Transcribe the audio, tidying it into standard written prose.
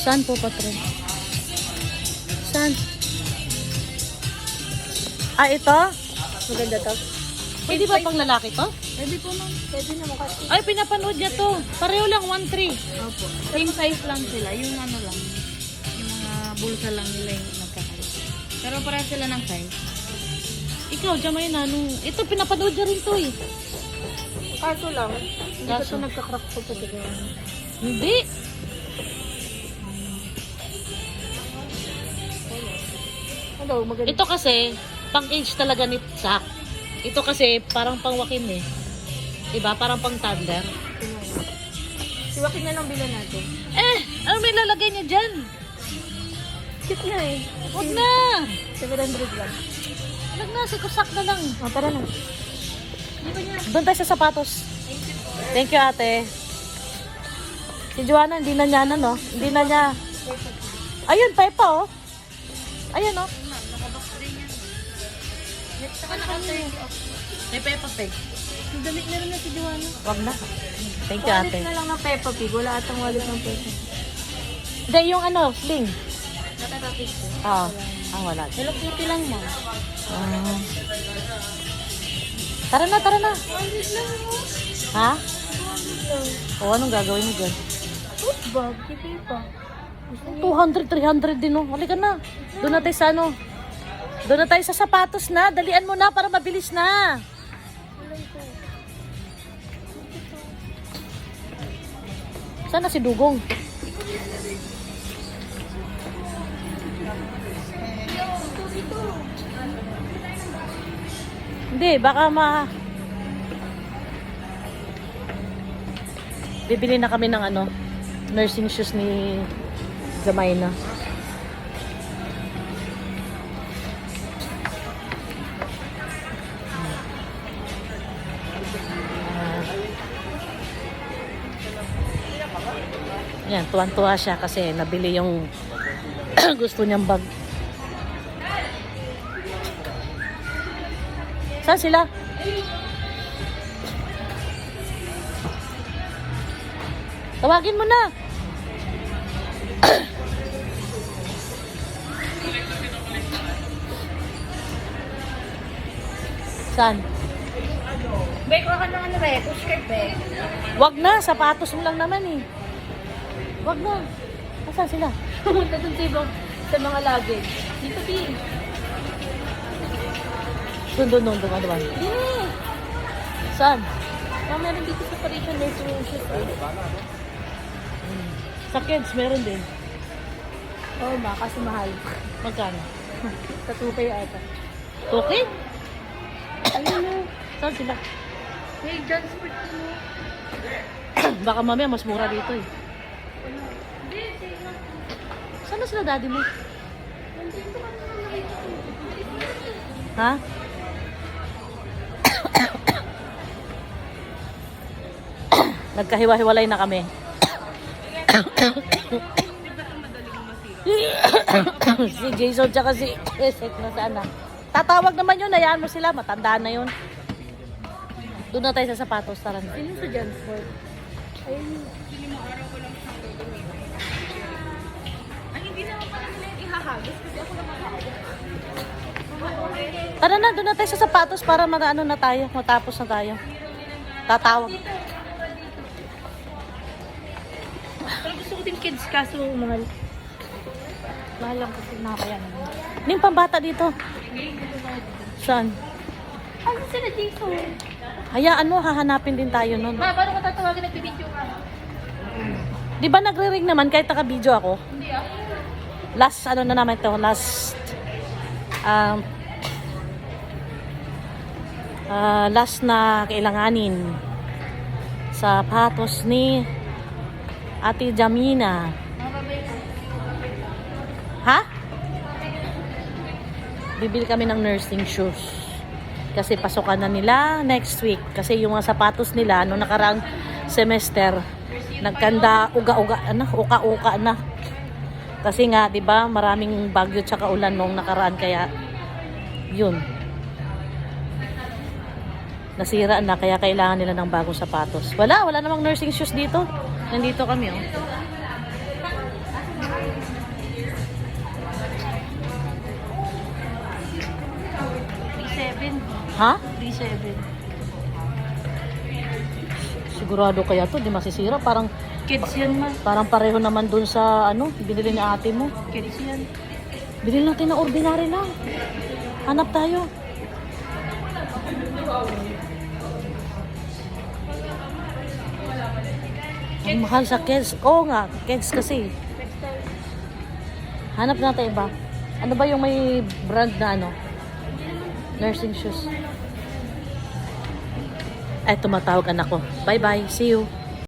Saan po, patron? Saan? Ah, ito? Maganda to. Pwede ba pang lalaki to? Pwede po ma'am. Pwede naman kasi. Ay, pinapanood niya to. Pareho lang, 1.3. Opo. Same size lang sila. Yung ano lang. Yung mga bulsa lang nila yung nagkakaya. Pero pareho sila ng size. Ikaw, Jamay na, ito, pinapanood niya rin to eh. Kaso lang. Hindi ko Kaso? ito nagkakrack po sa tigyan. Hindi. Hello, maganda. Ito kasi, pang-age talaga ni Zach. Ito kasi, parang pang-wakin eh. Diba? Parang pang-toddler. Si Joaquin na lang bilan natin. Ano may lalagay niya dyan? Cute na eh. Huwag na. 700 lang. Huwag na, sikusak na lang. Oh, tara na. Doon tayo sa sapatos. Thank you, ate. Si Joanna, hindi na niya no? Hindi na niya. Ayun, Pepa, oh. Ayun, oh. May Peppa Pig. Damit na rin na si Joanna. Wag na. Thank you, ate. Wallet na lang ng Peppa Pig. Wala atang wallet ng Peppa. Hindi, yung ano, sling. Na Peppa Pig po. Ah, wala. Hello Kitty lang mo. Ah. Tara na, tara na. Ha? O, anong gagawin mo dyan? Food bag. Kitty pa. 200, 300 din, oh. Halika na. Doon na tayo sa ano. Doon na tayo sa sapatos na. Dalian mo na para mabilis na. Saan na si Dugong? Hindi, baka bibili na kami ng ano, nursing shoes ni Jamaina. Yan, tuwan-tuwa siya kasi nabili yung gusto niyang bag. Saan sila? Tawagin mo na. Saan? Bek, wala ka ng ano be? Pushcart be? Wag na, sapatos mo lang naman eh. Wag na. Saan sila? Pumunta dun sa ibang sa mga luggage. Dito din. Doon. Yeah. Saan? Meron dito sa Parisian nursing shoes eh. Sa kids, meron din. Oo ba? Kasi mahal. Magkano? Sa 2K ata. Okay? Ayun na. Saan sila? Hey, John Sport mo. Baka mamaya mas mura dito eh. Hindi, sige na. Saan na sila daddy mo? Nandito ka na nakita ko. Ha? Nagkahiwa-hiwalay na kami. Si Jason tsaka si Esek na sana. Tatawag naman yun, hayaan mo sila, matanda na yun. Doon na tayo sa sapatos, tara na. Sino sa John Sport? Ayun. Ay, hindi naman pala nila yung ihahagis kasi ako lang mahawak. Tara na, doon na tayo sa sapatos para ano na tayo, matapos na tayo. Tatawag. Pero gusto ko din kids kaso mahal. Mahal lang kasi nakakayanan. Ano yung pambata dito? Saan? Ano sila Jason? Hayaan mo, hahanapin din tayo nun. Ma, paano ko tatawagin nagbibideo ka? Di ba nagre-ring naman kahit naka-video ako? Hindi ah. Last, ano na naman ito, last na kailanganin. Sapatos ni Ate Jamina. Ha? Bibili kami ng nursing shoes. Kasi pasukan na nila next week. Kasi yung mga sapatos nila, noong nakaraang semester, nagkanda uga-uga na, uka-uka na. Kasi nga, 'di ba, maraming bagyo tsaka ulan noong nakaraan kaya yun. Nasira na kaya kailangan nila ng bagong sapatos. Wala namang nursing shoes dito. Nandito kami, oh. Ha? 3.7. Sigurado kaya to, di masisira. Parang Kids yan, ma. pareho naman dun sa ano, binili ni ate mo. Kids yan. Bilhin natin na ordinary lang. Hanap tayo. Ang mahal sa Keds. Oo nga, Keds kasi. Hanap natin iba. Ano ba yung may brand na ano? Nursing shoes. Ay, tumatawag anak ko. Bye-bye. See you.